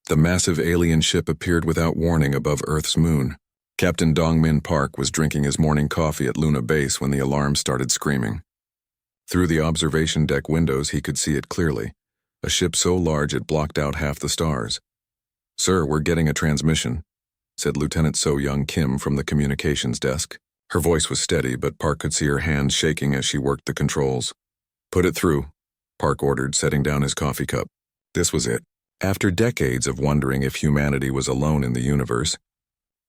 The massive alien ship appeared without warning above Earth's moon. Captain Dongmin Park was drinking his morning coffee at Luna Base when the alarm started screaming. Through the observation deck windows he could see it clearly, a ship so large it blocked out half the stars. "Sir, we're getting a transmission," said Lieutenant So-Young Kim from the communications desk. Her voice was steady, but Park could see her hands shaking as she worked the controls. "Put it through," Park ordered, setting down his coffee cup. This was it. After decades of wondering if humanity was alone in the universe,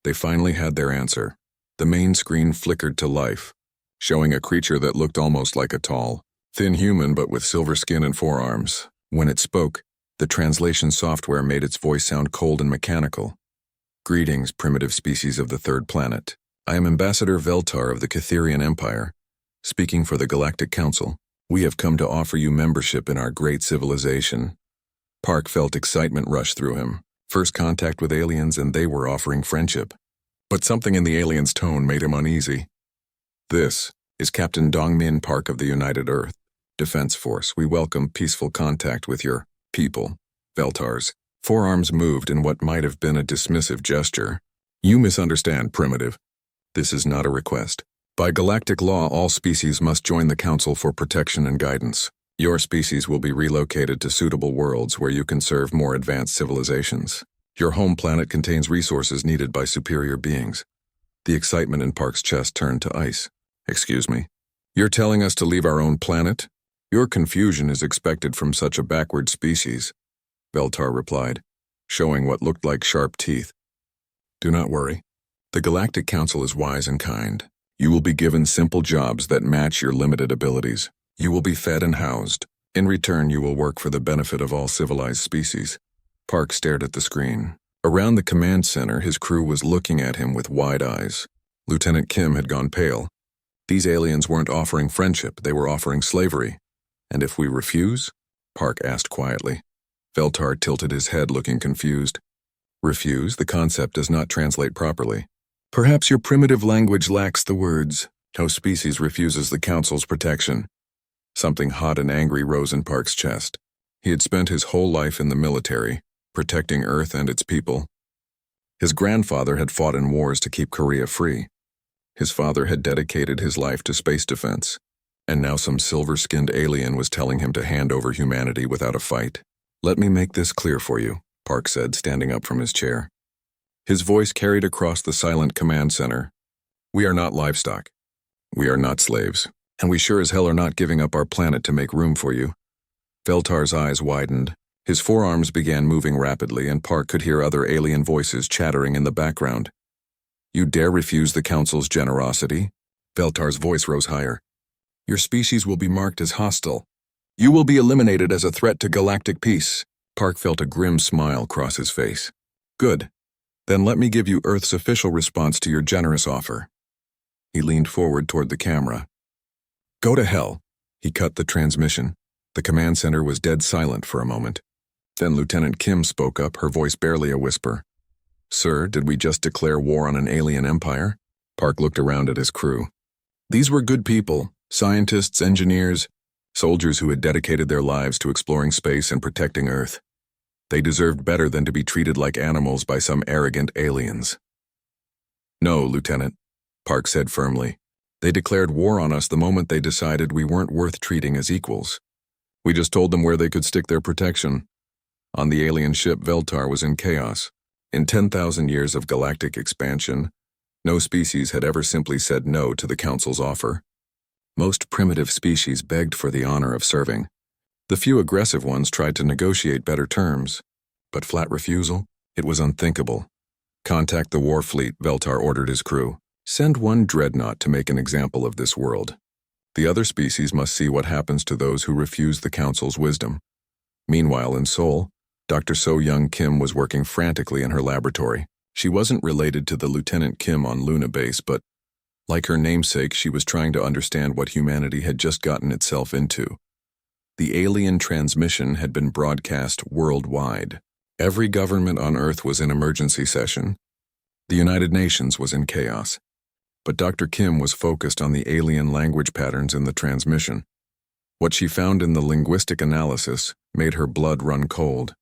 they finally had their answer. The main screen flickered to life, showing a creature that looked almost like a tall, thin human but with silver skin and forearms. When it spoke, the translation software made its voice sound cold and mechanical. "Greetings, primitive species of the third planet. I am Ambassador Veltar of the Catherian Empire, speaking for the Galactic Council. We have come to offer you membership in our great civilization." Park felt excitement rush through him. First contact with aliens, and they were offering friendship. But something in the alien's tone made him uneasy. "This is Captain Dongmin Park of the United Earth Defense Force. We welcome peaceful contact with your people." Veltar's forearms moved in what might have been a dismissive gesture. "You misunderstand, primitive. This is not a request. By galactic law, all species must join the Council for protection and guidance. Your species will be relocated to suitable worlds where you can serve more advanced civilizations. Your home planet contains resources needed by superior beings." The excitement in Park's chest turned to ice. "Excuse me? You're telling us to leave our own planet? Your confusion is expected from such a backward species," Veltar replied, showing what looked like sharp teeth. "Do not worry. The Galactic Council is wise and kind. You will be given simple jobs that match your limited abilities. You will be fed and housed. In return, you will work for the benefit of all civilized species." Park stared at the screen. Around the command center, his crew was looking at him with wide eyes. Lieutenant Kim had gone pale. These aliens weren't offering friendship, they were offering slavery. "And if we refuse?" Park asked quietly. Veltar tilted his head, looking confused. "Refuse? The concept does not translate properly. Perhaps your primitive language lacks the words. No species refuses the Council's protection." Something hot and angry rose in Park's chest. He had spent his whole life in the military, protecting Earth and its people. His grandfather had fought in wars to keep Korea free. His father had dedicated his life to space defense, and now some silver-skinned alien was telling him to hand over humanity without a fight. "Let me make this clear for you," Park said, standing up from his chair. His voice carried across the silent command center. "We are not livestock. We are not slaves. And we sure as hell are not giving up our planet to make room for you." Veltar's eyes widened. His forearms began moving rapidly, and Park could hear other alien voices chattering in the background. "You dare refuse the Council's generosity?" Veltar's voice rose higher. "Your species will be marked as hostile. You will be eliminated as a threat to galactic peace." Park felt a grim smile cross his face. "Good. Then let me give you Earth's official response to your generous offer." He leaned forward toward the camera. "Go to hell." He cut the transmission. The command center was dead silent for a moment. Then Lieutenant Kim spoke up, her voice barely a whisper. "Sir, did we just declare war on an alien empire?" Park looked around at his crew. These were good people, scientists, engineers, soldiers who had dedicated their lives to exploring space and protecting Earth. They deserved better than to be treated like animals by some arrogant aliens. "No, Lieutenant," Park said firmly. "They declared war on us the moment they decided we weren't worth treating as equals. We just told them where they could stick their protection." On the alien ship, Veltar was in chaos. In 10,000 years of galactic expansion, no species had ever simply said no to the Council's offer. Most primitive species begged for the honor of serving. The few aggressive ones tried to negotiate better terms, but flat refusal? It was unthinkable. "Contact the war fleet," Veltar ordered his crew. "Send one dreadnought to make an example of this world. The other species must see what happens to those who refuse the Council's wisdom." Meanwhile, in Seoul, Dr. So-Young Kim was working frantically in her laboratory. She wasn't related to the Lieutenant Kim on Luna Base, but, like her namesake, she was trying to understand what humanity had just gotten itself into. The alien transmission had been broadcast worldwide. Every government on Earth was in emergency session. The United Nations was in chaos. But Dr. Kim was focused on the alien language patterns in the transmission. What she found in the linguistic analysis made her blood run cold.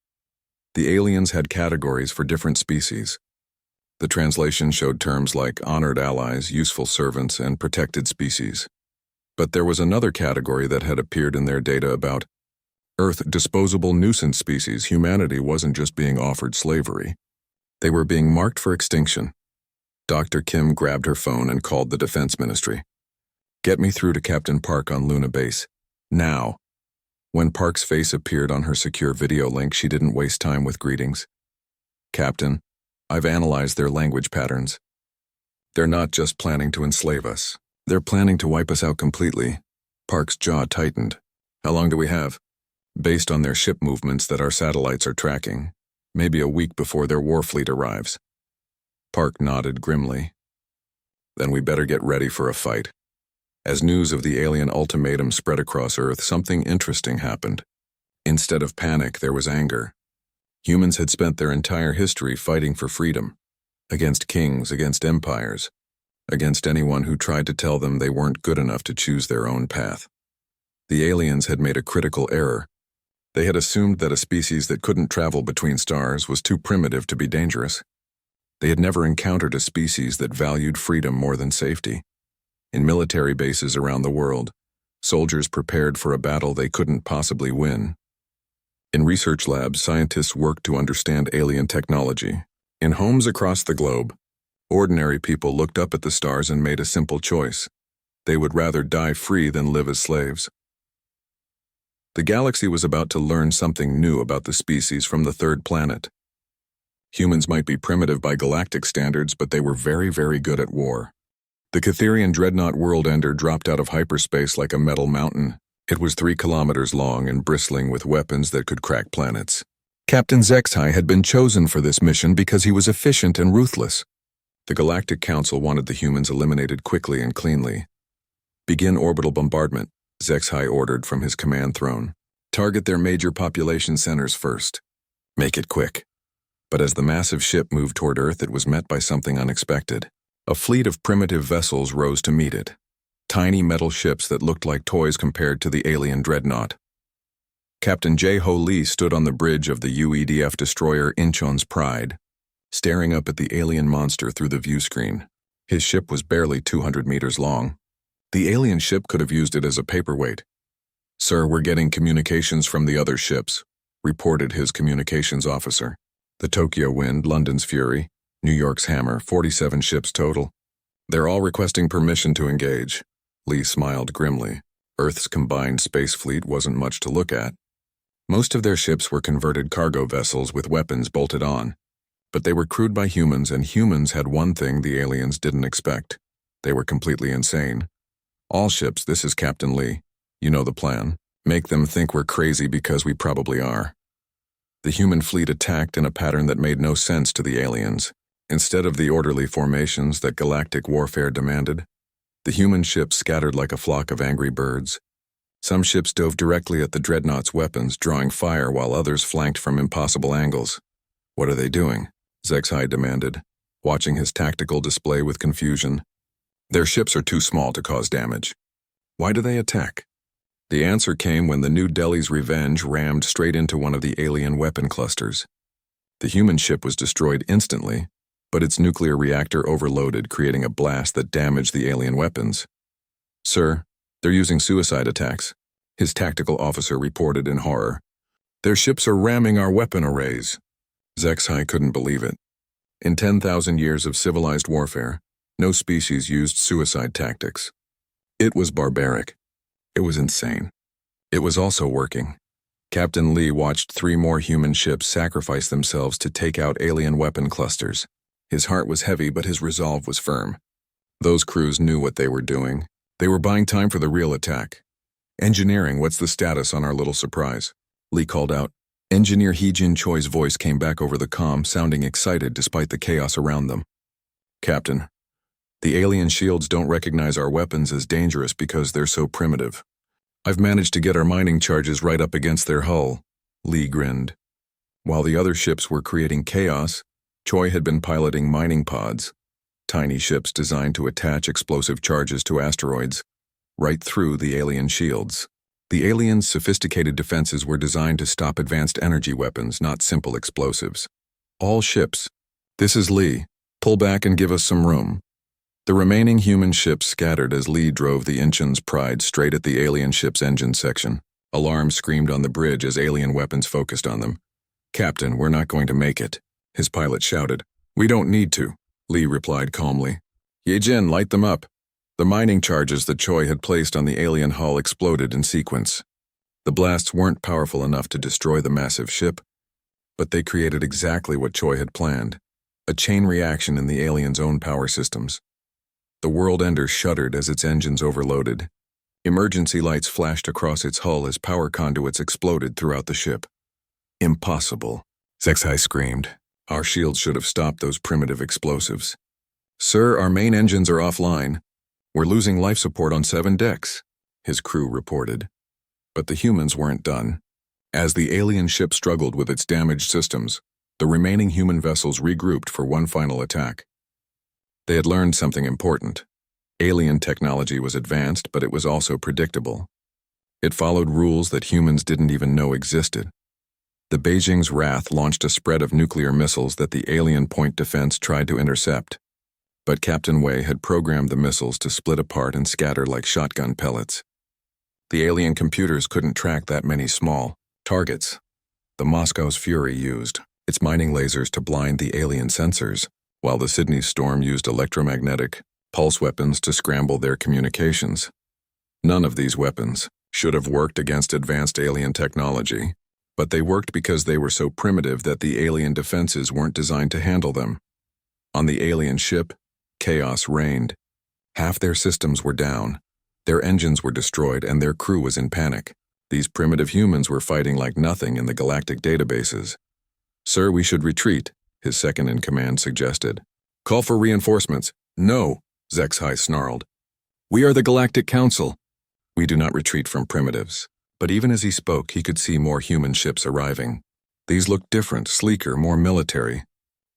The aliens had categories for different species. The translation showed terms like honored allies, useful servants, and protected species. But there was another category that had appeared in their data about Earth disposable nuisance species. Humanity wasn't just being offered slavery. They were being marked for extinction. Dr. Kim grabbed her phone and called the Defense Ministry. "Get me through to Captain Park on Luna Base. Now." When Park's face appeared on her secure video link, she didn't waste time with greetings. "Captain, I've analyzed their language patterns. They're not just planning to enslave us. They're planning to wipe us out completely." Park's jaw tightened. "How long do we have?" "Based on their ship movements that our satellites are tracking, maybe a week before their war fleet arrives." Park nodded grimly. "Then we better get ready for a fight." As news of the alien ultimatum spread across Earth, something interesting happened. Instead of panic, there was anger. Humans had spent their entire history fighting for freedom, against kings, against empires, against anyone who tried to tell them they weren't good enough to choose their own path. The aliens had made a critical error. They had assumed that a species that couldn't travel between stars was too primitive to be dangerous. They had never encountered a species that valued freedom more than safety. In military bases around the world, soldiers prepared for a battle they couldn't possibly win. In research labs, scientists worked to understand alien technology. In homes across the globe, ordinary people looked up at the stars and made a simple choice. They would rather die free than live as slaves. The galaxy was about to learn something new about the species from the third planet. Humans might be primitive by galactic standards, but they were very, very good at war. The Catherian dreadnought World Ender dropped out of hyperspace like a metal mountain. It was 3 kilometers long and bristling with weapons that could crack planets. Captain Zexai had been chosen for this mission because he was efficient and ruthless. The Galactic Council wanted the humans eliminated quickly and cleanly. "Begin orbital bombardment," Zexai ordered from his command throne. "Target their major population centers first. Make it quick." But as the massive ship moved toward Earth, it was met by something unexpected. A fleet of primitive vessels rose to meet it. Tiny metal ships that looked like toys compared to the alien dreadnought. Captain J-Ho Lee stood on the bridge of the UEDF destroyer Incheon's Pride, staring up at the alien monster through the view screen. His ship was barely 200 meters long. The alien ship could have used it as a paperweight. "Sir, we're getting communications from the other ships," reported his communications officer. The Tokyo Wind, London's Fury, New York's Hammer, 47 ships total. "They're all requesting permission to engage." Lee smiled grimly. Earth's combined space fleet wasn't much to look at. Most of their ships were converted cargo vessels with weapons bolted on. But they were crewed by humans, and humans had one thing the aliens didn't expect. They were completely insane. "All ships, this is Captain Lee. You know the plan. Make them think we're crazy because we probably are." The human fleet attacked in a pattern that made no sense to the aliens. Instead of the orderly formations that galactic warfare demanded, the human ships scattered like a flock of angry birds. Some ships dove directly at the dreadnought's weapons, drawing fire, while others flanked from impossible angles. "What are they doing?" Zexai demanded, watching his tactical display with confusion. "Their ships are too small to cause damage." "Why do they attack?" The answer came when the New Delhi's Revenge rammed straight into one of the alien weapon clusters. The human ship was destroyed instantly, but its nuclear reactor overloaded, creating a blast that damaged the alien weapons. "Sir, they're using suicide attacks," his tactical officer reported in horror. "Their ships are ramming our weapon arrays." Zexai couldn't believe it. In 10,000 years of civilized warfare, no species used suicide tactics. It was barbaric. It was insane. It was also working. Captain Lee watched 3 more human ships sacrifice themselves to take out alien weapon clusters. His heart was heavy, but his resolve was firm. Those crews knew what they were doing. They were buying time for the real attack. "Engineering, what's the status on our little surprise?" Lee called out. Engineer Hee-Jin Choi's voice came back over the comm, sounding excited despite the chaos around them. "Captain, the alien shields don't recognize our weapons as dangerous because they're so primitive. I've managed to get our mining charges right up against their hull." Lee grinned. While the other ships were creating chaos, Choi had been piloting mining pods, tiny ships designed to attach explosive charges to asteroids, right through the alien shields. The aliens' sophisticated defenses were designed to stop advanced energy weapons, not simple explosives. All ships. This is Lee. Pull back and give us some room. The remaining human ships scattered as Lee drove the Inchin's Pride straight at the alien ship's engine section. Alarms screamed on the bridge as alien weapons focused on them. "Captain, we're not going to make it," his pilot shouted. "We don't need to," Lee replied calmly. "Yejin, light them up." The mining charges that Choi had placed on the alien hull exploded in sequence. The blasts weren't powerful enough to destroy the massive ship, but they created exactly what Choi had planned, a chain reaction in the alien's own power systems. The World Ender shuddered as its engines overloaded. Emergency lights flashed across its hull as power conduits exploded throughout the ship. "Impossible," Zexai screamed. "Our shields should have stopped those primitive explosives." "Sir, our main engines are offline. We're losing life support on 7 decks, his crew reported. But the humans weren't done. As the alien ship struggled with its damaged systems, the remaining human vessels regrouped for one final attack. They had learned something important. Alien technology was advanced, but it was also predictable. It followed rules that humans didn't even know existed. The Beijing's Wrath launched a spread of nuclear missiles that the alien point defense tried to intercept. But Captain Wei had programmed the missiles to split apart and scatter like shotgun pellets. The alien computers couldn't track that many small targets. The Moscow's Fury used its mining lasers to blind the alien sensors, while the Sydney's Storm used electromagnetic pulse weapons to scramble their communications. None of these weapons should have worked against advanced alien technology, but they worked because they were so primitive that the alien defenses weren't designed to handle them. On the alien ship, chaos reigned. Half their systems were down, their engines were destroyed, and their crew was in panic. These primitive humans were fighting like nothing in the galactic databases. "Sir, we should retreat," his second-in-command suggested. "Call for reinforcements." "No," Zexai snarled. "We are the Galactic Council. We do not retreat from primitives." But even as he spoke, he could see more human ships arriving. These looked different, sleeker, more military.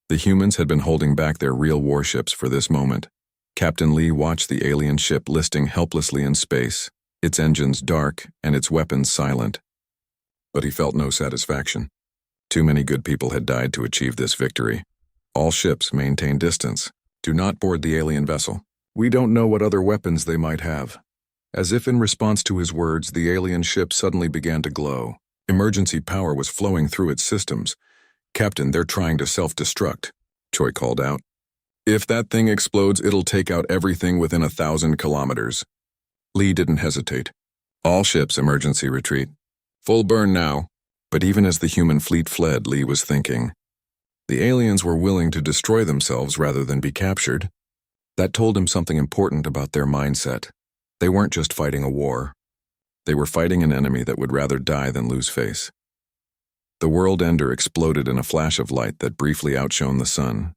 The humans had been holding back their real warships for this moment. Captain Lee watched the alien ship listing helplessly in space, its engines dark and its weapons silent. But he felt no satisfaction. Too many good people had died to achieve this victory. All ships maintain distance. Do not board the alien vessel. We don't know what other weapons they might have. As if in response to his words, the alien ship suddenly began to glow. Emergency power was flowing through its systems. "Captain, they're trying to self-destruct," Choi called out. "If that thing explodes, it'll take out everything within 1,000 kilometers. Lee didn't hesitate. "All ships, emergency retreat. Full burn now." But even as the human fleet fled, Lee was thinking. The aliens were willing to destroy themselves rather than be captured. That told him something important about their mindset. They weren't just fighting a war. They were fighting an enemy that would rather die than lose face. The World Ender exploded in a flash of light that briefly outshone the sun.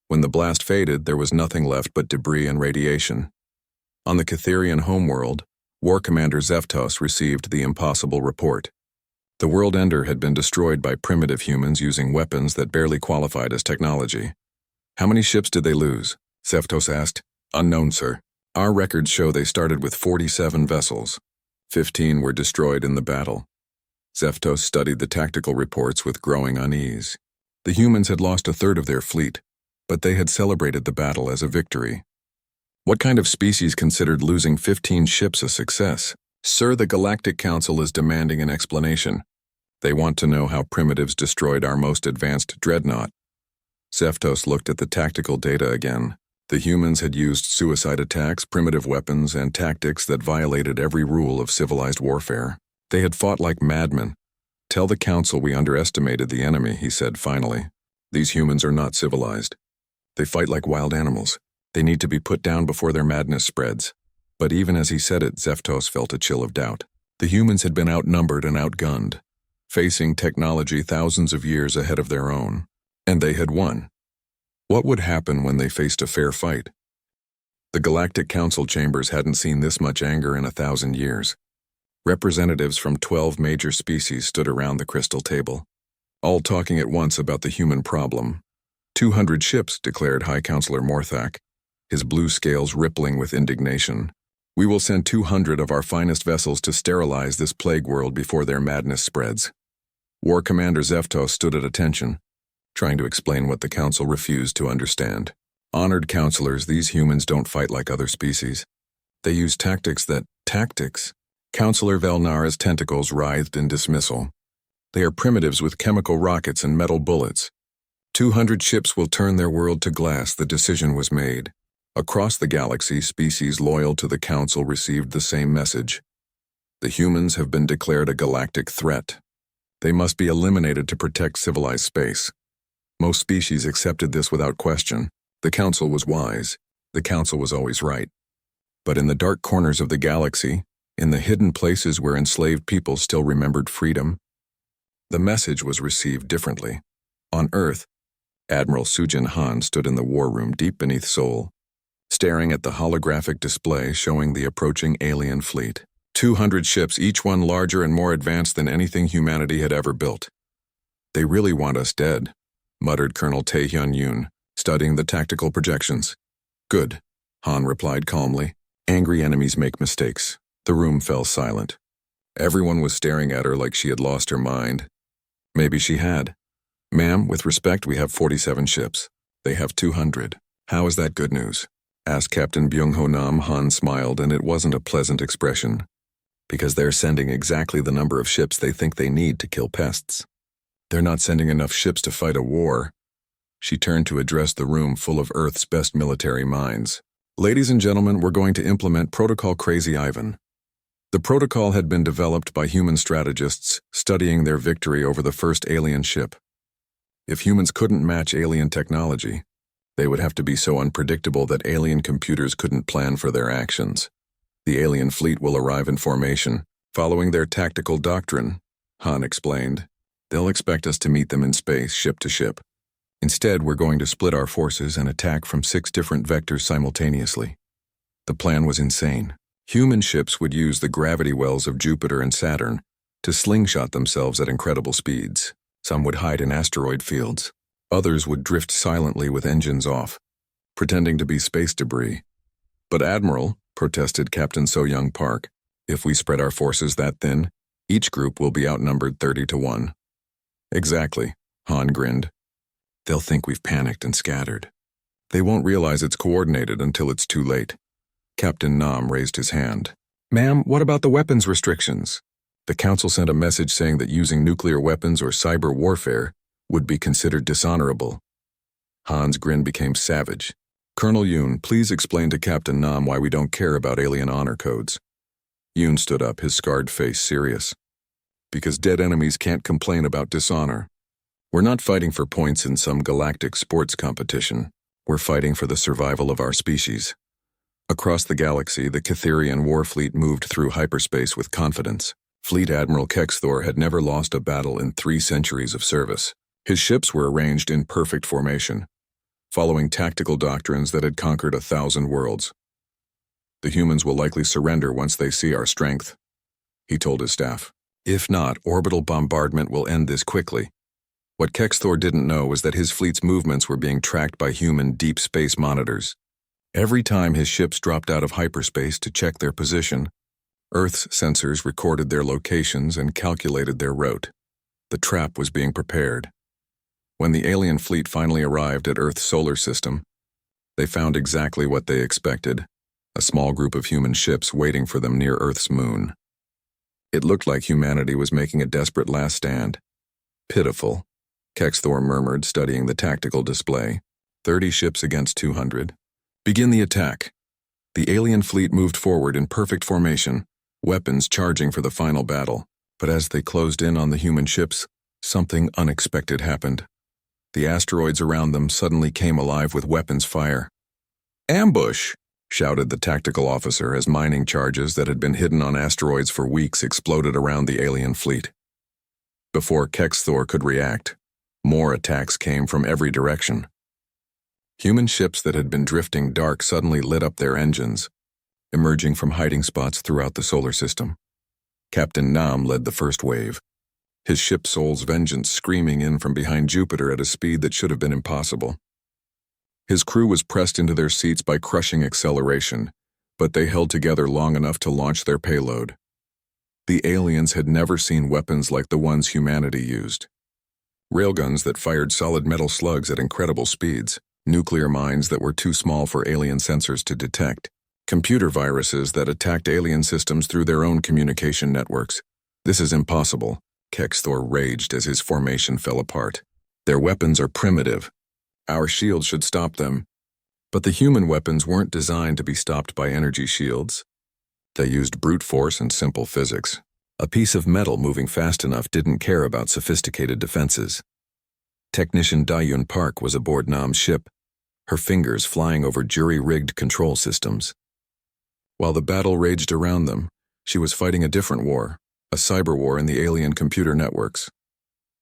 When the blast faded, there was nothing left but debris and radiation. On the Catherian homeworld, War Commander Zeftos received the impossible report. The World Ender had been destroyed by primitive humans using weapons that barely qualified as technology. "How many ships did they lose?" Zeftos asked. "Unknown, sir. Our records show they started with 47 vessels. 15 were destroyed in the battle." Zeftos studied the tactical reports with growing unease. The humans had lost a third of their fleet, but they had celebrated the battle as a victory. What kind of species considered losing 15 ships a success? "Sir, the Galactic Council is demanding an explanation. They want to know how primitives destroyed our most advanced dreadnought." Zeftos looked at the tactical data again. The humans had used suicide attacks, primitive weapons, and tactics that violated every rule of civilized warfare. They had fought like madmen. "Tell the Council we underestimated the enemy," he said finally. "These humans are not civilized. They fight like wild animals. They need to be put down before their madness spreads." But even as he said it, Zeftos felt a chill of doubt. The humans had been outnumbered and outgunned, facing technology thousands of years ahead of their own. And they had won. What would happen when they faced a fair fight? The Galactic Council chambers hadn't seen this much anger in 1,000 years. Representatives from 12 major species stood around the crystal table, all talking at once about the human problem. 200 ships, declared High Counselor Morthak, his blue scales rippling with indignation. We will send 200 of our finest vessels to sterilize this plague world before their madness spreads. War Commander Zeftos stood at attention, trying to explain what the council refused to understand. Honored counselors, these humans don't fight like other species. They use tactics. Counselor Velnara's tentacles writhed in dismissal. They are primitives with chemical rockets and metal bullets. 200 ships will turn their world to glass. The decision was made. Across the galaxy, species loyal to the Council received the same message. The humans have been declared a galactic threat. They must be eliminated to protect civilized space. Most species accepted this without question. The Council was wise. The Council was always right. But in the dark corners of the galaxy, in the hidden places where enslaved people still remembered freedom, the message was received differently. On Earth, Admiral Sujin Han stood in the war room deep beneath Seoul, staring at the holographic display showing the approaching alien fleet. 200 ships, each one larger and more advanced than anything humanity had ever built. They really want us dead, muttered Colonel Taehyun Yoon, studying the tactical projections. Good, Han replied calmly. Angry enemies make mistakes. The room fell silent. Everyone was staring at her like she had lost her mind. Maybe she had. Ma'am, with respect, we have 47 ships. They have 200. How is that good news? Asked Captain Byung-ho Nam. Han smiled, and it wasn't a pleasant expression. Because they're sending exactly the number of ships they think they need to kill pests. They're not sending enough ships to fight a war. She turned to address the room full of Earth's best military minds. Ladies and gentlemen, we're going to implement Protocol Crazy Ivan. The protocol had been developed by human strategists studying their victory over the first alien ship. If humans couldn't match alien technology, they would have to be so unpredictable that alien computers couldn't plan for their actions. The alien fleet will arrive in formation, following their tactical doctrine, Han explained. They'll expect us to meet them in space, ship to ship. Instead, we're going to split our forces and attack from 6 different vectors simultaneously. The plan was insane. Human ships would use the gravity wells of Jupiter and Saturn to slingshot themselves at incredible speeds. Some would hide in asteroid fields. Others would drift silently with engines off, pretending to be space debris. But Admiral, protested Captain So-Young Park, if we spread our forces that thin, each group will be outnumbered 30-1. Exactly, Han grinned. They'll think we've panicked and scattered. They won't realize it's coordinated until it's too late. Captain Nam raised his hand. Ma'am, what about the weapons restrictions? The Council sent a message saying that using nuclear weapons or cyber warfare would be considered dishonorable. Han's grin became savage. Colonel Yoon, please explain to Captain Nam why we don't care about alien honor codes. Yoon stood up, his scarred face serious. Because dead enemies can't complain about dishonor. We're not fighting for points in some galactic sports competition. We're fighting for the survival of our species. Across the galaxy, the Catherian war fleet moved through hyperspace with confidence. Fleet Admiral Kexthor had never lost a battle in 3 centuries of service. His ships were arranged in perfect formation, following tactical doctrines that had conquered 1,000 worlds. The humans will likely surrender once they see our strength, he told his staff. If not, orbital bombardment will end this quickly. What Kexthor didn't know was that his fleet's movements were being tracked by human deep space monitors. Every time his ships dropped out of hyperspace to check their position, Earth's sensors recorded their locations and calculated their route. The trap was being prepared. When the alien fleet finally arrived at Earth's solar system, they found exactly what they expected, a small group of human ships waiting for them near Earth's moon. It looked like humanity was making a desperate last stand. Pitiful, Kexthor murmured, studying the tactical display. 30 ships against 200. Begin the attack. The alien fleet moved forward in perfect formation, weapons charging for the final battle. But as they closed in on the human ships, something unexpected happened. The asteroids around them suddenly came alive with weapons fire. Ambush! Shouted the tactical officer as mining charges that had been hidden on asteroids for weeks exploded around the alien fleet. Before Kexthor could react, more attacks came from every direction. Human ships that had been drifting dark suddenly lit up their engines, emerging from hiding spots throughout the solar system. Captain Nam led the first wave, his ship Soul's Vengeance screaming in from behind Jupiter at a speed that should have been impossible. His crew was pressed into their seats by crushing acceleration, but they held together long enough to launch their payload. The aliens had never seen weapons like the ones humanity used. Railguns that fired solid metal slugs at incredible speeds, nuclear mines that were too small for alien sensors to detect, computer viruses that attacked alien systems through their own communication networks. This is impossible, Kexthor raged as his formation fell apart. Their weapons are primitive. Our shields should stop them. But the human weapons weren't designed to be stopped by energy shields. They used brute force and simple physics. A piece of metal moving fast enough didn't care about sophisticated defenses. Technician Dayun Park was aboard Nam's ship, her fingers flying over jury-rigged control systems. While the battle raged around them, she was fighting a different war, a cyber war in the alien computer networks.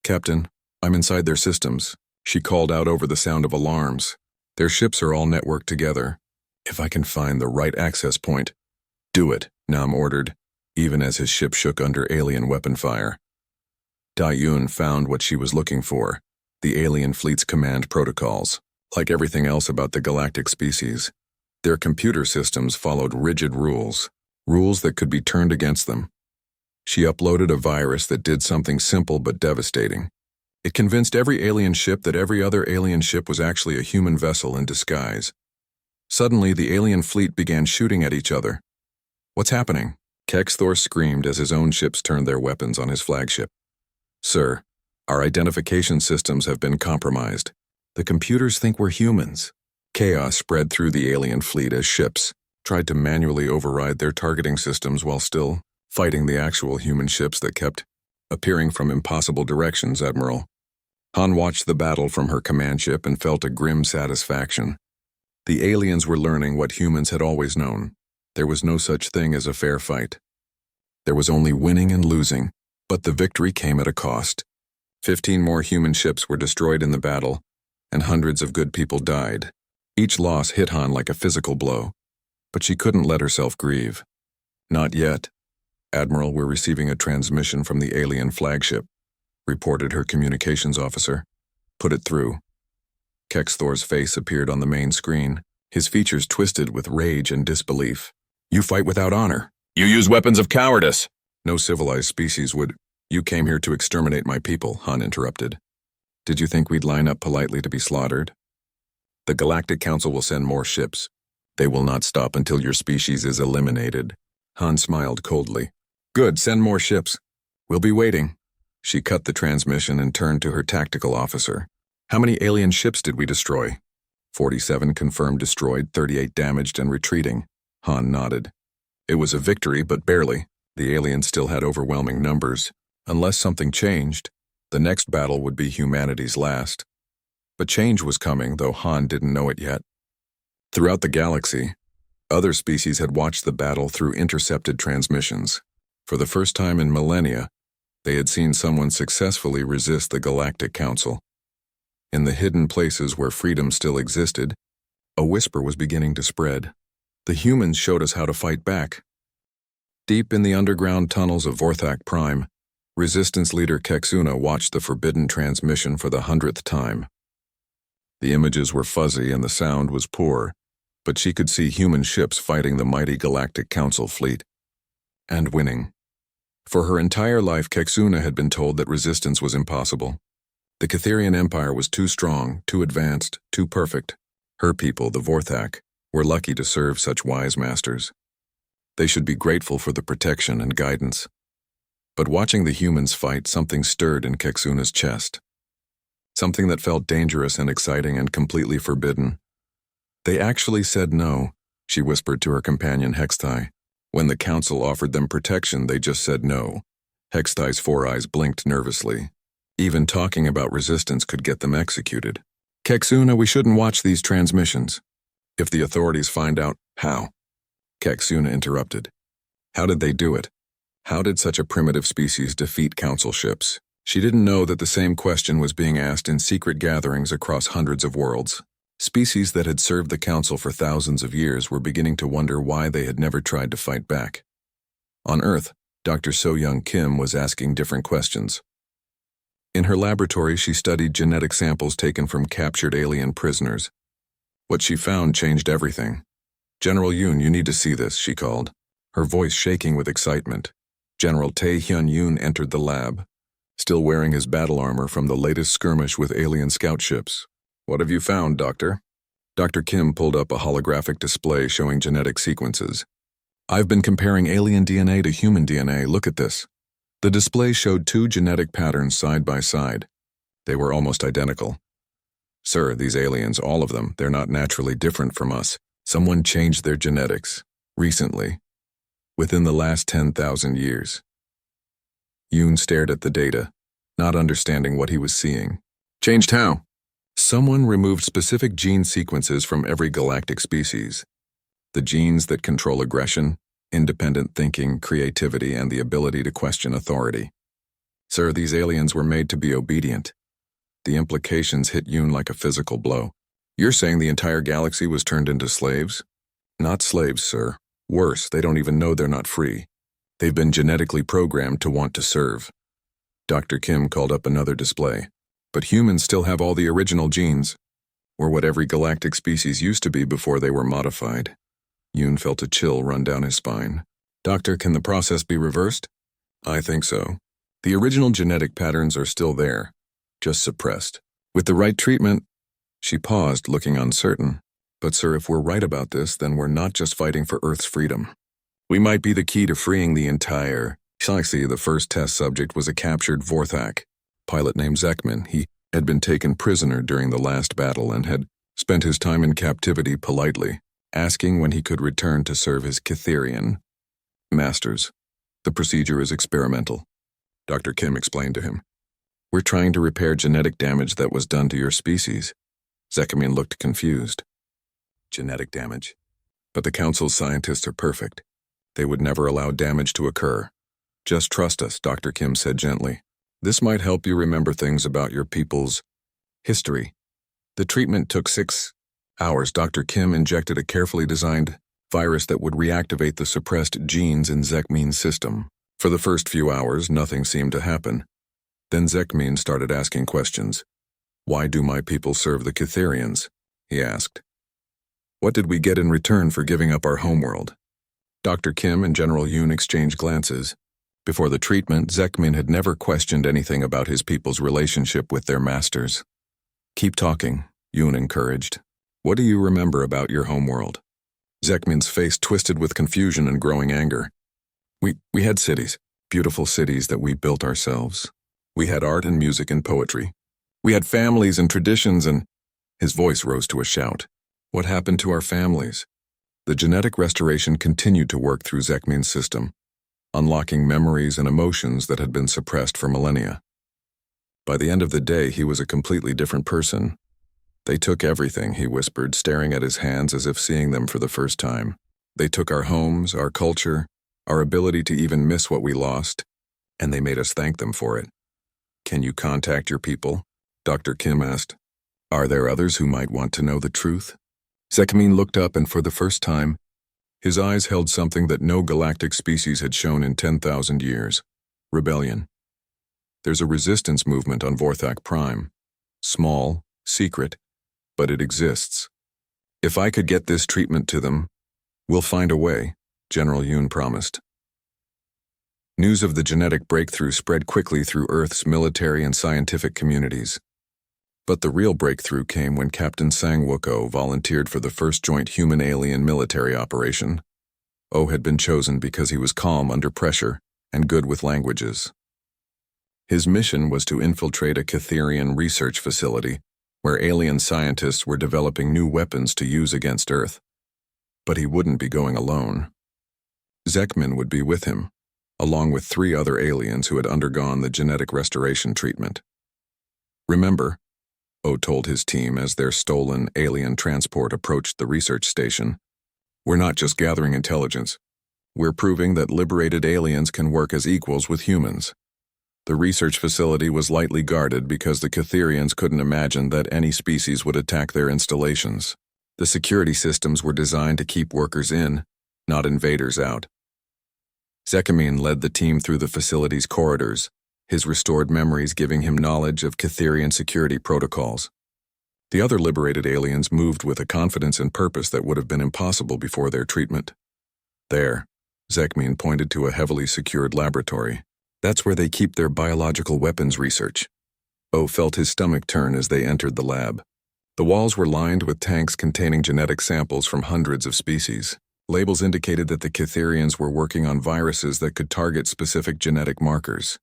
"Captain, I'm inside their systems," she called out over the sound of alarms. "Their ships are all networked together. If I can find the right access point." "Do it," Nam ordered, even as his ship shook under alien weapon fire. Dayun found what she was looking for, the alien fleet's command protocols. Like everything else about the galactic species, their computer systems followed rigid rules that could be turned against them. She uploaded a virus that did something simple but devastating. It convinced every alien ship that every other alien ship was actually a human vessel in disguise. Suddenly, the alien fleet began shooting at each other. "What's happening?" Kexthor screamed as his own ships turned their weapons on his flagship. "Sir, our identification systems have been compromised. The computers think we're humans." Chaos spread through the alien fleet as ships tried to manually override their targeting systems while still fighting the actual human ships that kept appearing from impossible directions, Admiral. Han watched the battle from her command ship and felt a grim satisfaction. The aliens were learning what humans had always known. There was no such thing as a fair fight. There was only winning and losing, but the victory came at a cost. 15 more human ships were destroyed in the battle, and hundreds of good people died. Each loss hit Han like a physical blow, but she couldn't let herself grieve. "Not yet. Admiral, we're receiving a transmission from the alien flagship," reported her communications officer. "Put it through." Kexthor's face appeared on the main screen, his features twisted with rage and disbelief. "You fight without honor. You use weapons of cowardice. No civilized species would." "You came here to exterminate my people," Han interrupted. "Did you think we'd line up politely to be slaughtered? The Galactic Council will send more ships. They will not stop until your species is eliminated." Han smiled coldly. "Good, send more ships. We'll be waiting." She cut the transmission and turned to her tactical officer. "How many alien ships did we destroy?" 47 confirmed destroyed, 38 damaged and retreating. Han nodded. It was a victory, but barely. The aliens still had overwhelming numbers. Unless something changed, the next battle would be humanity's last. But change was coming, though Han didn't know it yet. Throughout the galaxy, other species had watched the battle through intercepted transmissions. For the first time in millennia, they had seen someone successfully resist the Galactic Council. In the hidden places where freedom still existed, a whisper was beginning to spread. The humans showed us how to fight back. Deep in the underground tunnels of Vorthak Prime, Resistance leader Kexuna watched the forbidden transmission for the 100th time. The images were fuzzy and the sound was poor, but she could see human ships fighting the mighty Galactic Council fleet. And winning. For her entire life, Kexuna had been told that resistance was impossible. The Catherian Empire was too strong, too advanced, too perfect. Her people, the Vorthak, were lucky to serve such wise masters. They should be grateful for the protection and guidance. But watching the humans fight, something stirred in Kexuna's chest. Something that felt dangerous and exciting and completely forbidden. "They actually said no," she whispered to her companion Hextai. "When the council offered them protection, they just said no." Hextai's 4 eyes blinked nervously. Even talking about resistance could get them executed. "Kexuna, we shouldn't watch these transmissions. If the authorities find out, how?" Kexuna interrupted. "How did they do it? How did such a primitive species defeat council ships?" She didn't know that the same question was being asked in secret gatherings across hundreds of worlds. Species that had served the council for thousands of years were beginning to wonder why they had never tried to fight back. On Earth, Dr. So-Young Kim was asking different questions. In her laboratory, she studied genetic samples taken from captured alien prisoners. What she found changed everything. General Yoon, you need to see this, she called, her voice shaking with excitement. General Tae Hyun Yoon entered the lab, still wearing his battle armor from the latest skirmish with alien scout ships. What have you found, Doctor? Dr. Kim pulled up a holographic display showing genetic sequences. I've been comparing alien DNA to human DNA. Look at this. The display showed two genetic patterns side by side. They were almost identical. Sir, these aliens, all of them, they're not naturally different from us. Someone changed their genetics. Recently. Within the last 10,000 years. Yoon stared at the data, not understanding what he was seeing. Changed how? Someone removed specific gene sequences from every galactic species. The genes that control aggression, independent thinking, creativity, and the ability to question authority. Sir, these aliens were made to be obedient. The implications hit Yoon like a physical blow. You're saying the entire galaxy was turned into slaves? Not slaves, sir. Worse, they don't even know they're not free. They've been genetically programmed to want to serve. Dr. Kim called up another display. But humans still have all the original genes, or what every galactic species used to be before they were modified. Yoon felt a chill run down his spine. Doctor, can the process be reversed? I think so. The original genetic patterns are still there, just suppressed. With the right treatment, she paused, looking uncertain. But sir, if we're right about this, then we're not just fighting for Earth's freedom. We might be the key to freeing the entire galaxy. The first test subject was a captured Vorthak pilot named Zekman. He had been taken prisoner during the last battle and had spent his time in captivity politely, asking when he could return to serve his Kitherian masters. The procedure is experimental, Dr. Kim explained to him. We're trying to repair genetic damage that was done to your species. Zekman looked confused. Genetic damage? But the Council's scientists are perfect. They would never allow damage to occur. Just trust us, Dr. Kim said gently. This might help you remember things about your people's history. The treatment took 6 hours. Dr. Kim injected a carefully designed virus that would reactivate the suppressed genes in Zekman's system. For the first few hours, nothing seemed to happen. Then Zekman started asking questions. Why do my people serve the Kitherians? He asked. What did we get in return for giving up our homeworld? Dr. Kim and General Yoon exchanged glances. Before the treatment, Zekman had never questioned anything about his people's relationship with their masters. Keep talking, Yoon encouraged. What do you remember about your homeworld? Zekman's face twisted with confusion and growing anger. We had cities, beautiful cities that we built ourselves. We had art and music and poetry. We had families and traditions and... His voice rose to a shout. What happened to our families? The genetic restoration continued to work through Zekman's system, unlocking memories and emotions that had been suppressed for millennia. By the end of the day, he was a completely different person. They took everything, he whispered, staring at his hands as if seeing them for the first time. They took our homes, our culture, our ability to even miss what we lost, and they made us thank them for it. Can you contact your people? Dr. Kim asked. Are there others who might want to know the truth? Zekman looked up, and for the first time, his eyes held something that no galactic species had shown in 10,000 years. Rebellion. There's a resistance movement on Vorthak Prime. Small, secret, but it exists. If I could get this treatment to them, we'll find a way, General Yoon promised. News of the genetic breakthrough spread quickly through Earth's military and scientific communities. But the real breakthrough came when Captain Sang-wook-oh volunteered for the first joint human-alien military operation. Oh had been chosen because he was calm under pressure and good with languages. His mission was to infiltrate a Kitherian research facility where alien scientists were developing new weapons to use against Earth. But he wouldn't be going alone. Zekman would be with him, along with 3 other aliens who had undergone the genetic restoration treatment. Remember, Oh told his team as their stolen alien transport approached the research station, we're not just gathering intelligence. We're proving that liberated aliens can work as equals with humans. The research facility was lightly guarded because the Kitherians couldn't imagine that any species would attack their installations. The security systems were designed to keep workers in, not invaders out. Zekman led the team through the facility's corridors, his restored memories giving him knowledge of Kitherian security protocols. The other liberated aliens moved with a confidence and purpose that would have been impossible before their treatment. There, Zekmin pointed to a heavily secured laboratory. That's where they keep their biological weapons research. O felt his stomach turn as they entered the lab. The walls were lined with tanks containing genetic samples from hundreds of species. Labels indicated that the Cytherians were working on viruses that could target specific genetic markers.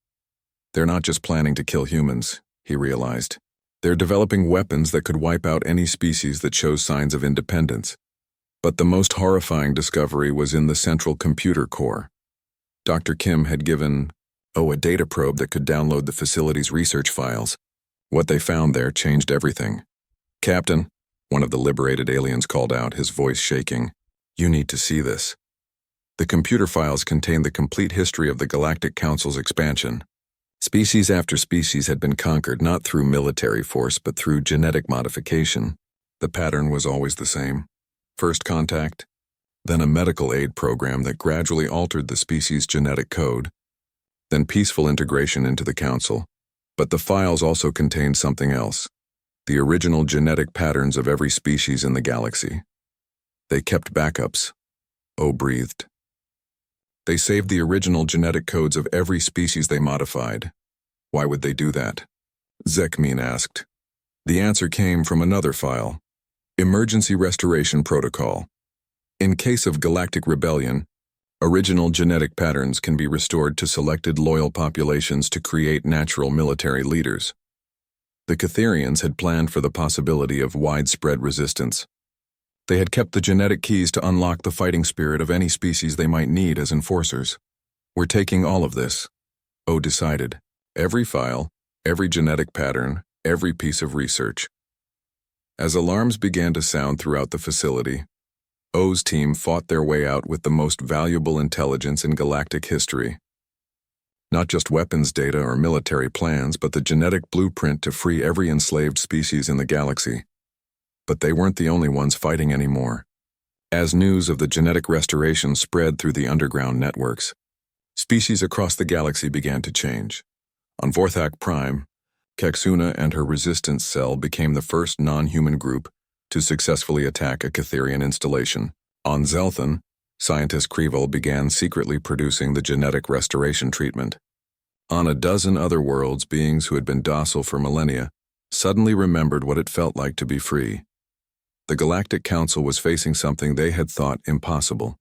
They're not just planning to kill humans, he realized. They're developing weapons that could wipe out any species that shows signs of independence. But the most horrifying discovery was in the central computer core. Dr. Kim had given a data probe that could download the facility's research files. What they found there changed everything. "Captain," one of the liberated aliens called out, his voice shaking, "you need to see this." The computer files contained the complete history of the Galactic Council's expansion. Species after species had been conquered not through military force but through genetic modification. The pattern was always the same. First contact, then a medical aid program that gradually altered the species' genetic code, then peaceful integration into the Council. But the files also contained something else, the original genetic patterns of every species in the galaxy. They kept backups. O breathed. They saved the original genetic codes of every species they modified. Why would they do that? Zekmin asked. The answer came from another file. Emergency Restoration Protocol. In case of galactic rebellion, original genetic patterns can be restored to selected loyal populations to create natural military leaders. The Cytherians had planned for the possibility of widespread resistance. They had kept the genetic keys to unlock the fighting spirit of any species they might need as enforcers. We're taking all of this, O decided. Every file, every genetic pattern, every piece of research. As alarms began to sound throughout the facility, O's team fought their way out with the most valuable intelligence in galactic history. Not just weapons data or military plans, but the genetic blueprint to free every enslaved species in the galaxy. But they weren't the only ones fighting anymore. As news of the genetic restoration spread through the underground networks, species across the galaxy began to change. On Vorthak Prime, Kexuna and her resistance cell became the first non-human group to successfully attack a Cytherian installation. On Zelthan, scientist Kreval began secretly producing the genetic restoration treatment. On a dozen other worlds, beings who had been docile for millennia suddenly remembered what it felt like to be free. The Galactic Council was facing something they had thought impossible.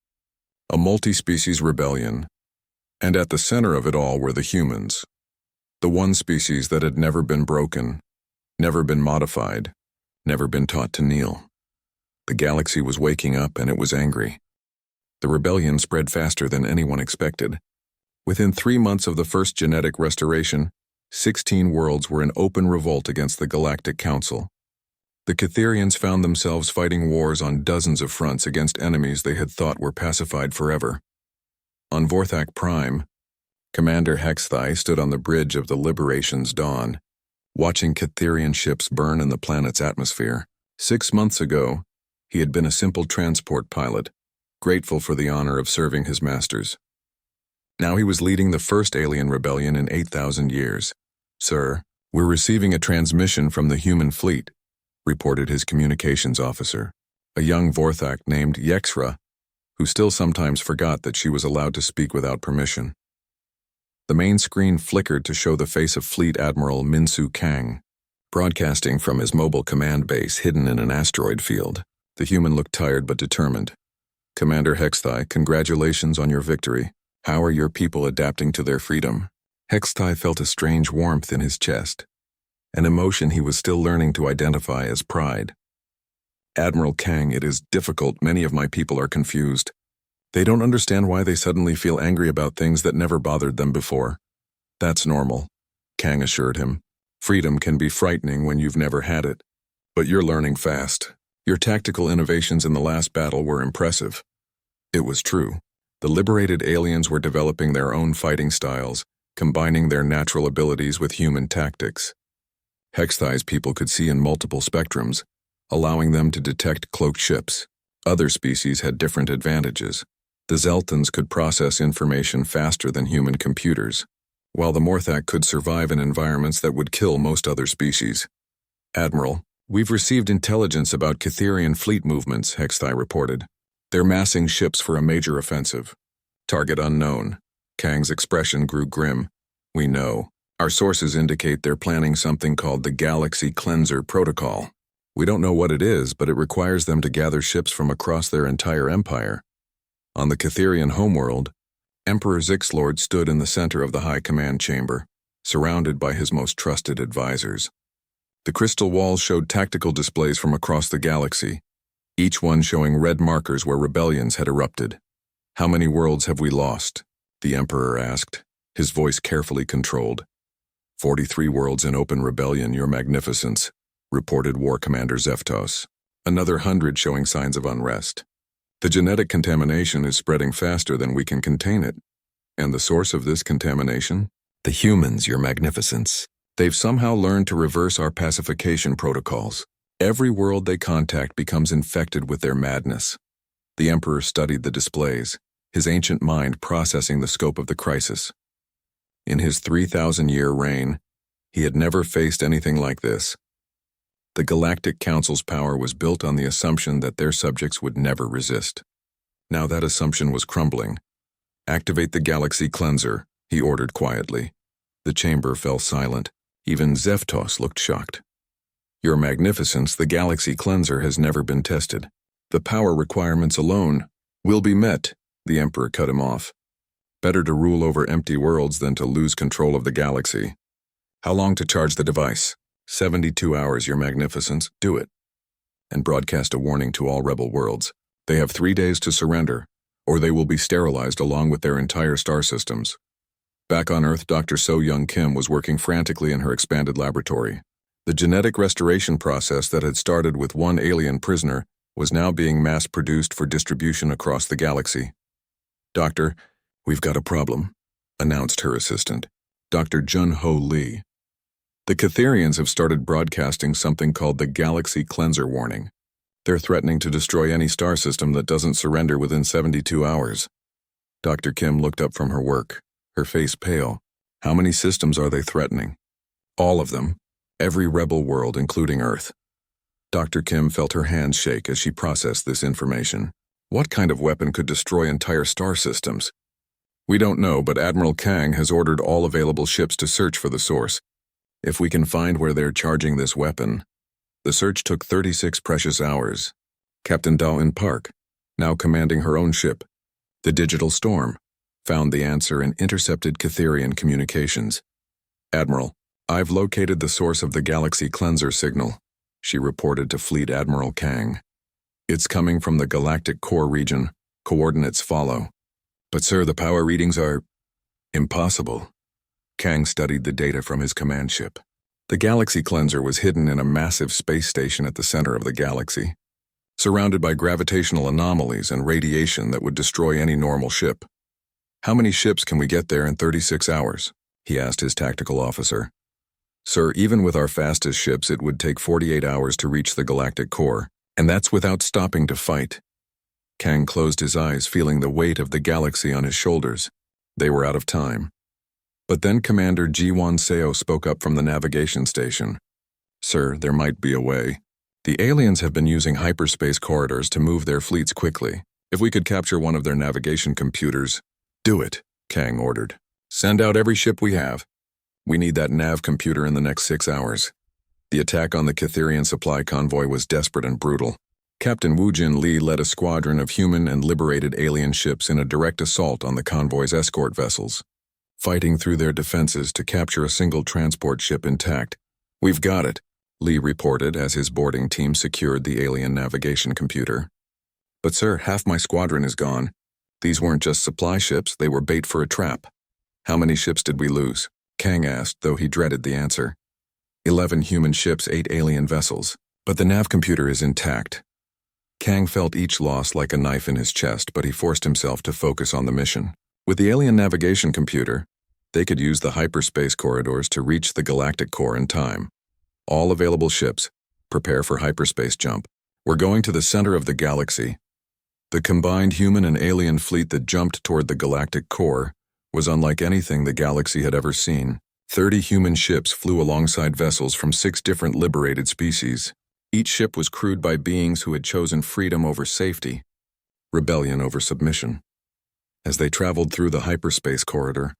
A multi-species rebellion. And at the center of it all were the humans. The one species that had never been broken, never been modified, never been taught to kneel. The galaxy was waking up and it was angry. The rebellion spread faster than anyone expected. Within 3 months of the first genetic restoration, 16 worlds were in open revolt against the Galactic Council. The Cytherians found themselves fighting wars on dozens of fronts against enemies they had thought were pacified forever. On Vorthak Prime, Commander HFY stood on the bridge of the Liberation's dawn, watching Cytherian ships burn in the planet's atmosphere. 6 months ago, he had been a simple transport pilot, grateful for the honor of serving his masters. Now he was leading the first alien rebellion in 8,000 years. "Sir, we're receiving a transmission from the human fleet," reported his communications officer, a young Vorthak named Yexra, who still sometimes forgot that she was allowed to speak without permission. The main screen flickered to show the face of Fleet Admiral Minsu Kang, broadcasting from his mobile command base hidden in an asteroid field. The human looked tired but determined. "Commander HFY, congratulations on your victory. How are your people adapting to their freedom?" HFY felt a strange warmth in his chest, an emotion he was still learning to identify as pride. "Admiral Kang, it is difficult. Many of my people are confused. They don't understand why they suddenly feel angry about things that never bothered them before." "That's normal," Kang assured him. "Freedom can be frightening when you've never had it. But you're learning fast. Your tactical innovations in the last battle were impressive." It was true. The liberated aliens were developing their own fighting styles, combining their natural abilities with human tactics. HFY's people could see in multiple spectrums, allowing them to detect cloaked ships. Other species had different advantages. The Zeltans could process information faster than human computers, while the Morthak could survive in environments that would kill most other species. "Admiral, We've received intelligence about Catherian fleet movements, HFY reported. They're massing ships for a major offensive. Target unknown. Kang's expression grew grim. We know. Our sources indicate they're planning something called the Galaxy Cleanser Protocol. We don't know what it is, but it requires them to gather ships from across their entire empire. On the Catherian homeworld, Emperor Zixlord stood in the center of the High Command Chamber, surrounded by his most trusted advisors. The crystal walls showed tactical displays from across the galaxy, each one showing red markers where rebellions had erupted. How many worlds have we lost? The Emperor asked, his voice carefully controlled. 43 worlds in open rebellion, Your Magnificence, reported War Commander Zeftos. Another 100 showing signs of unrest. The genetic contamination is spreading faster than we can contain it. And the source of this contamination? The humans, Your Magnificence. They've somehow learned to reverse our pacification protocols. Every world they contact becomes infected with their madness. The Emperor studied the displays, his ancient mind processing the scope of the crisis. In his 3,000-year reign, he had never faced anything like this. The Galactic Council's power was built on the assumption that their subjects would never resist. Now that assumption was crumbling. Activate the Galaxy Cleanser, he ordered quietly. The chamber fell silent. Even Zeftos looked shocked. Your Magnificence, the Galaxy Cleanser has never been tested. The power requirements alone will be met, the Emperor cut him off. Better to rule over empty worlds than to lose control of the galaxy. How long to charge the device? 72 hours, Your Magnificence. Do it. And broadcast a warning to all rebel worlds. They have 3 days to surrender, or they will be sterilized along with their entire star systems. Back on Earth, Dr. So-Young Kim was working frantically in her expanded laboratory. The genetic restoration process that had started with one alien prisoner was now being mass-produced for distribution across the galaxy. Doctor, we've got a problem, announced her assistant, Dr. Jun-Ho Lee. The Catherians have started broadcasting something called the Galaxy Cleanser Warning. They're threatening to destroy any star system that doesn't surrender within 72 hours. Dr. Kim looked up from her work, her face pale. How many systems are they threatening? All of them. Every rebel world, including Earth. Dr. Kim felt her hands shake as she processed this information. What kind of weapon could destroy entire star systems? We don't know, but Admiral Kang has ordered all available ships to search for the source. If we can find where they're charging this weapon. The search took 36 precious hours. Captain Dao-In Park, now commanding her own ship, the Digital Storm, found the answer in intercepted Catherian communications. Admiral, I've located the source of the Galaxy Cleanser signal, she reported to Fleet Admiral Kang. It's coming from the Galactic Core region. Coordinates follow. But sir, the power readings are impossible. Kang studied the data from his command ship. The Galaxy Cleanser was hidden in a massive space station at the center of the galaxy, surrounded by gravitational anomalies and radiation that would destroy any normal ship. How many ships can we get there in 36 hours? He asked his tactical officer. Sir, even with our fastest ships, it would take 48 hours to reach the galactic core, and that's without stopping to fight. Kang closed his eyes, feeling the weight of the galaxy on his shoulders. They were out of time. But then Commander Ji-Won Seo spoke up from the navigation station. Sir, there might be a way. The aliens have been using hyperspace corridors to move their fleets quickly. If we could capture one of their navigation computers. Do it, Kang ordered. Send out every ship we have. We need that nav computer in the next 6 hours. The attack on the Catherian supply convoy was desperate and brutal. Captain Wu Jin Lee led a squadron of human and liberated alien ships in a direct assault on the convoy's escort vessels, fighting through their defenses to capture a single transport ship intact. We've got it, Lee reported as his boarding team secured the alien navigation computer. But sir, half my squadron is gone. These weren't just supply ships, they were bait for a trap. How many ships did we lose? Kang asked, though he dreaded the answer. 11 human ships, 8 alien vessels. But the nav computer is intact. Kang felt each loss like a knife in his chest, but he forced himself to focus on the mission. With the alien navigation computer, they could use the hyperspace corridors to reach the galactic core in time. All available ships, prepare for hyperspace jump. We're going to the center of the galaxy. The combined human and alien fleet that jumped toward the galactic core was unlike anything the galaxy had ever seen. 30 human ships flew alongside vessels from 6 different liberated species. Each ship was crewed by beings who had chosen freedom over safety, rebellion over submission. As they traveled through the hyperspace corridor,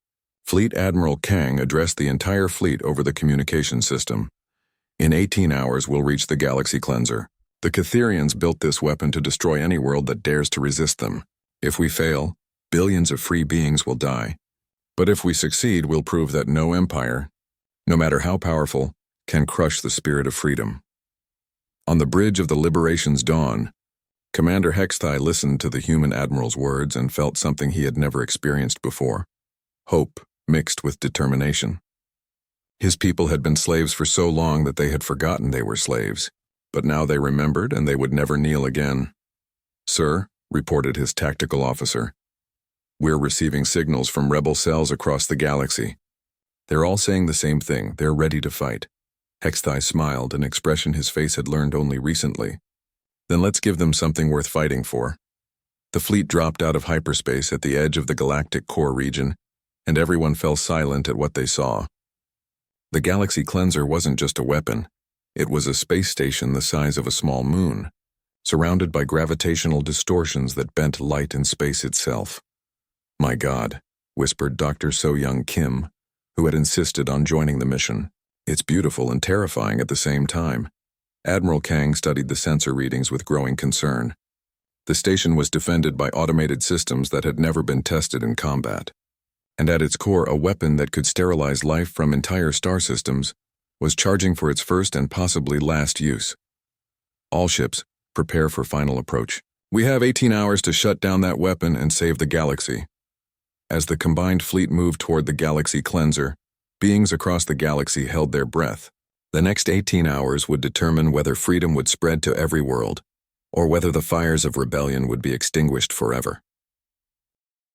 Fleet Admiral Kang addressed the entire fleet over the communication system. In 18 hours, we'll reach the Galaxy Cleanser. The Catherians built this weapon to destroy any world that dares to resist them. If we fail, billions of free beings will die. But if we succeed, we'll prove that no empire, no matter how powerful, can crush the spirit of freedom. On the bridge of the Liberation's dawn, Commander HFY listened to the human admiral's words and felt something he had never experienced before: hope mixed with determination. His people had been slaves for so long that they had forgotten they were slaves, but now they remembered and they would never kneel again. "Sir," reported his tactical officer, "we're receiving signals from rebel cells across the galaxy. They're all saying the same thing: they're ready to fight." HFY smiled, an expression his face had learned only recently. "Then let's give them something worth fighting for." The fleet dropped out of hyperspace at the edge of the galactic core region, and everyone fell silent at what they saw. The Galaxy Cleanser wasn't just a weapon. It was a space station the size of a small moon, surrounded by gravitational distortions that bent light and space itself. "My God," whispered Dr. So-Young Kim, who had insisted on joining the mission. "It's beautiful and terrifying at the same time." Admiral Kang studied the sensor readings with growing concern. The station was defended by automated systems that had never been tested in combat. And at its core, a weapon that could sterilize life from entire star systems was charging for its first and possibly last use. "All ships, prepare for final approach. We have 18 hours to shut down that weapon and save the galaxy." As the combined fleet moved toward the Galaxy Cleanser, beings across the galaxy held their breath. The next 18 hours would determine whether freedom would spread to every world, or whether the fires of rebellion would be extinguished forever.